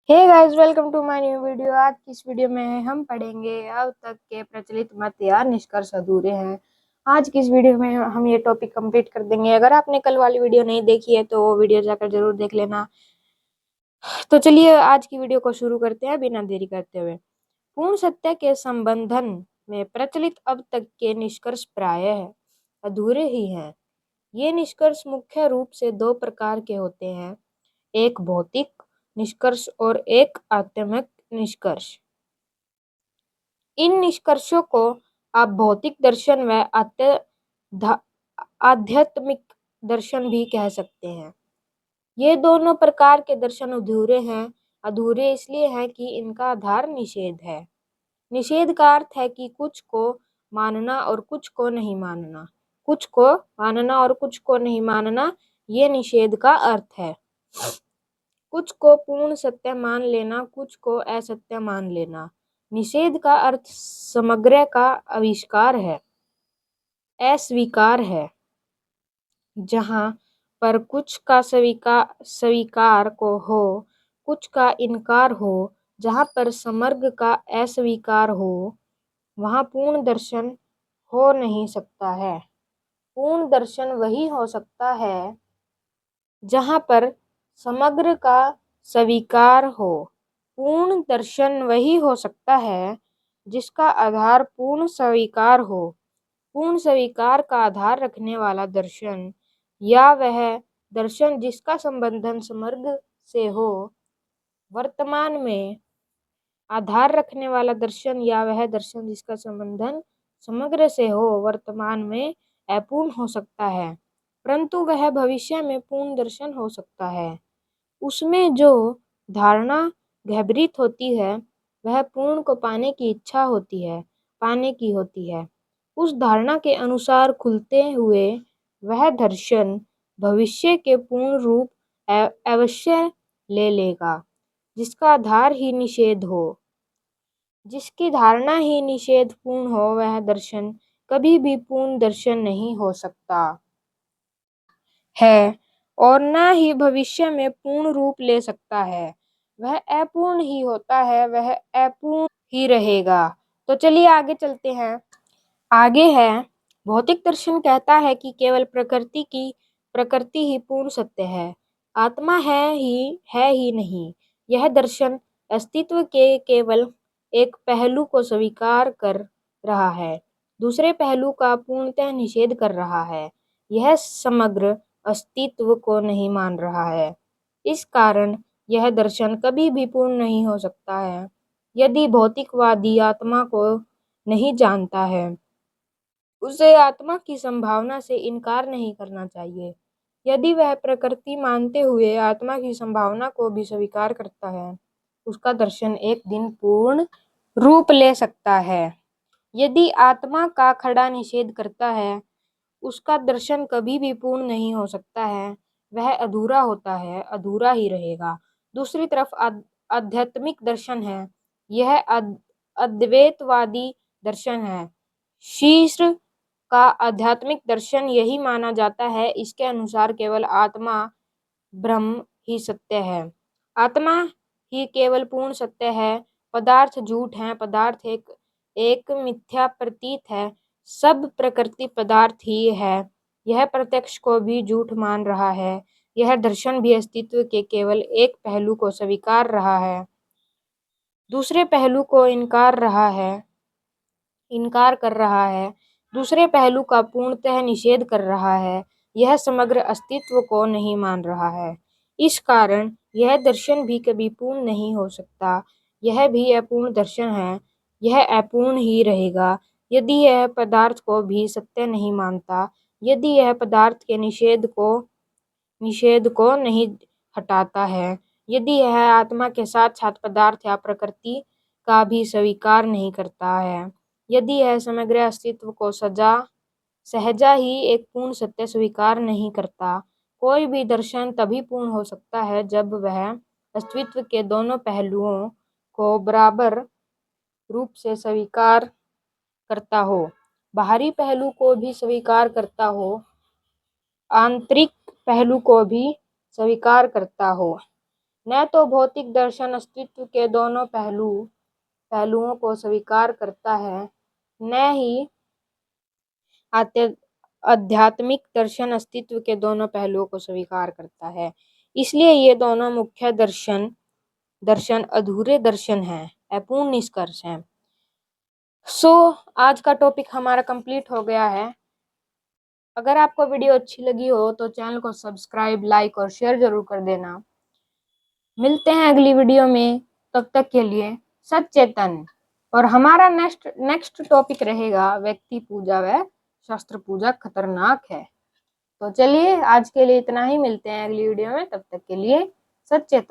Hey guys, welcome to my new video. आज की इस वीडियो में हम पढ़ेंगे अब तक के प्रचलित मत या निष्कर्ष अधूरे हैं। आज की इस वीडियो में हम ये टॉपिक कंप्लीट कर देंगे। अगर आपने कल वाली वीडियो नहीं देखी है तो वो वीडियो जाकर जरूर देख लेना। तो चलिए आज की वीडियो को शुरू करते हैं बिना देरी करते हुए। पूर्ण सत्य के संबंधन में प्रचलित अब तक के निष्कर्ष प्रायः अधूरे ही हैं। ये निष्कर्ष मुख्य रूप से दो प्रकार के होते हैं, एक भौतिक निष्कर्ष और एक आत्मिक निष्कर्ष। इन निष्कर्षों को आप भौतिक दर्शन व आध्यात्मिक दर्शन भी कह सकते हैं। ये दोनों प्रकार के दर्शन अधूरे हैं। अधूरे इसलिए हैं कि इनका आधार निषेध है। निषेध का अर्थ है कि कुछ को मानना और कुछ को नहीं मानना। कुछ को मानना और कुछ को नहीं मानना, ये निषेध का अर्थ है। कुछ को पूर्ण सत्य मान लेना, कुछ को असत्य मान लेना। निषेध का अर्थ समग्र का आविष्कार है, अस्वीकार है। जहाँ पर कुछ का स्वीकार को हो, कुछ का इनकार हो, जहाँ पर समग्र का अस्वीकार हो, वहाँ पूर्ण दर्शन हो नहीं सकता है। पूर्ण दर्शन वही हो सकता है जहाँ पर समग्र का स्वीकार हो। पूर्ण दर्शन वही हो सकता है जिसका आधार पूर्ण स्वीकार हो। पूर्ण स्वीकार का आधार रखने वाला दर्शन या वह दर्शन जिसका संबंधन समग्र से हो, वर्तमान में आधार रखने वाला दर्शन या वह दर्शन जिसका संबंधन समग्र से हो, वर्तमान में अपूर्ण हो सकता है, परंतु वह भविष्य में पूर्ण दर्शन हो सकता है। उसमें जो धारणा घृणित होती है वह पूर्ण को पाने की इच्छा होती है, पाने की होती है। उस धारणा के अनुसार खुलते हुए वह दर्शन भविष्य के पूर्ण रूप अवश्य ले लेगा, जिसका आधार ही निषेध हो। जिसकी धारणा ही निषेध पूर्ण हो, वह दर्शन कभी भी पूर्ण दर्शन नहीं हो सकता है और न ही भविष्य में पूर्ण रूप ले सकता है। वह अपूर्ण ही होता है, वह अपूर्ण ही रहेगा। तो चलिए आगे चलते हैं। आगे है, भौतिक दर्शन कहता है कि केवल प्रकृति ही पूर्ण सत्य है, आत्मा है ही नहीं। यह दर्शन अस्तित्व के केवल एक पहलू को स्वीकार कर रहा है, दूसरे पहलू का पूर्णतः निषेध कर रहा है। यह समग्र अस्तित्व को नहीं मान रहा है। इस कारण यह दर्शन कभी भी पूर्ण नहीं हो सकता है। यदि भौतिकवादी आत्मा को नहीं जानता है, उसे आत्मा की संभावना से इनकार नहीं करना चाहिए। यदि वह प्रकृति मानते हुए आत्मा की संभावना को भी स्वीकार करता है, उसका दर्शन एक दिन पूर्ण रूप ले सकता है। यदि आत्मा का खड़ा निषेध करता है, उसका दर्शन कभी भी पूर्ण नहीं हो सकता है। वह अधूरा होता है, अधूरा ही रहेगा। दूसरी तरफ आध्यात्मिक दर्शन है। यह अद्वैतवादी दर्शन है। शीर्ष का आध्यात्मिक दर्शन यही माना जाता है, इसके अनुसार केवल आत्मा ब्रह्म ही सत्य है। आत्मा ही केवल पूर्ण सत्य है। पदार्थ झूठ है, पदार्थ एक मिथ्या प्रतीत है। सब प्रकृति पदार्थ ही है। यह प्रत्यक्ष को भी झूठ मान रहा है। यह दर्शन भी अस्तित्व के केवल एक पहलू को स्वीकार रहा है, दूसरे पहलू को इनकार कर रहा है, दूसरे पहलू का पूर्णतः निषेध कर रहा है। यह समग्र अस्तित्व को नहीं मान रहा है। इस कारण यह दर्शन भी कभी पूर्ण नहीं हो सकता। यह भी अपूर्ण दर्शन है। यह अपूर्ण ही रहेगा। यदि यह पदार्थ को भी सत्य नहीं मानता, यदि यह पदार्थ के निषेध को नहीं हटाता है, यदि यह आत्मा के साथ साथ पदार्थ या प्रकृति का भी स्वीकार नहीं करता है, यदि यह समग्र अस्तित्व को सहजा ही एक पूर्ण सत्य स्वीकार नहीं करता, कोई भी दर्शन तभी पूर्ण हो सकता है जब वह अस्तित्व के दोनों पहलुओं को बराबर रूप से स्वीकार करता हो, बाहरी पहलू को भी स्वीकार करता हो, आंतरिक पहलू को भी स्वीकार करता हो। न तो भौतिक दर्शन अस्तित्व के दोनों पहलुओं को स्वीकार करता है, न ही आध्यात्मिक दर्शन अस्तित्व के दोनों पहलुओं को स्वीकार करता है। इसलिए ये दोनों मुख्य दर्शन अधूरे दर्शन हैं, अपूर्ण निष्कर्ष हैं। आज का टॉपिक हमारा कंप्लीट हो गया है। अगर आपको वीडियो अच्छी लगी हो तो चैनल को सब्सक्राइब, लाइक और शेयर जरूर कर देना। मिलते हैं अगली वीडियो में, तब तक के लिए सचेतन। और हमारा नेक्स्ट टॉपिक रहेगा व्यक्ति पूजा व शस्त्र पूजा खतरनाक है। तो चलिए आज के लिए इतना ही, मिलते हैं अगली वीडियो में, तब तक के लिए सचेतन।